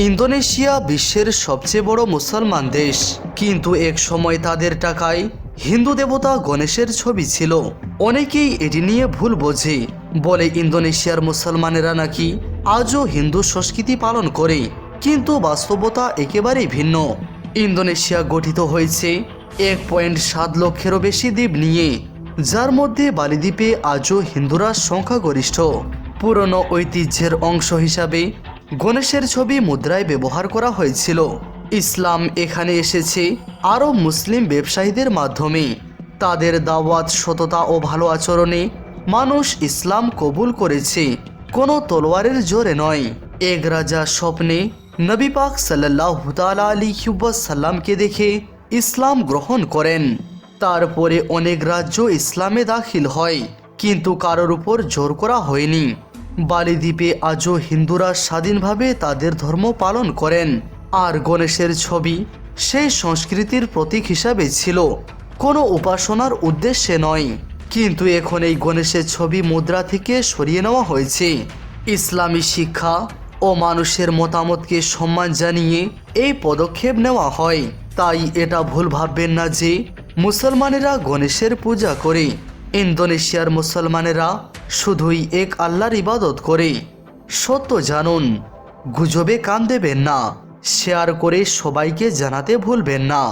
Indonesia বিশ্বের সবচেয়ে বড় মুসলমান দেশ, কিন্তু এক সময় তাদের টাকায় হিন্দু দেবতা গণেশের ছবি ছিল। অনেকেই এটি নিয়ে ভুল বোঝে, বলে ইন্দোনেশিয়ার মুসলমানেরা নাকি আজও হিন্দু সংস্কৃতি পালন করে, কিন্তু বাস্তবতা একেবারেই ভিন্ন। ইন্দোনেশিয়া গঠিত হয়েছে 1.7 লক্ষেরও বেশি দ্বীপ নিয়ে, যার মধ্যে বালি দ্বীপে আজও হিন্দুরা সংখ্যাগরিষ্ঠ। পুরনো ঐতিহ্যের অংশ হিসাবে গণেশের ছবি মুদ্রায় ব্যবহার করা হয়েছিল। ইসলাম এখানে এসেছে আরব মুসলিম ব্যবসায়ীদের মাধ্যমে। তাদের দাওয়াত, সততা ও ভালো আচরণে মানুষ ইসলাম কবুল করেছে, কোনো তলোয়ারের জোরে নয়। এক রাজা স্বপ্নে নবী পাক সাল্লাল্লাহু তাআলা আলাইহি ওয়াসাল্লামকে দেখে ইসলাম গ্রহণ করেন। তারপরে অনেক রাজ্য ইসলামে দাখিল হয়, কিন্তু কারোর উপর জোর করা হয়নি। বালি দ্বীপে আজও হিন্দুরা স্বাধীনভাবে তাদের ধর্ম পালন করেন, আর গণেশের ছবি সেই সংস্কৃতির প্রতীক হিসাবে ছিল, কোনো উপাসনার উদ্দেশ্যে নয়। কিন্তু এখন এই গণেশের ছবি মুদ্রা থেকে সরিয়ে নেওয়া হয়েছে। ইসলামী শিক্ষা ও মানুষের মতামতকে সম্মান জানিয়ে এই পদক্ষেপ নেওয়া হয়। তাই এটা ভুল ভাববেন না যে মুসলমানেরা গণেশের পূজা করে। ইন্দোনেশিয়ার মুসলমানেরা শুধুই এক আল্লাহর ইবাদত করে। সত্য জানুন, গুজবে কান দেবেন না, শেয়ার করে সবাইকে জানাতে ভুলবেন না।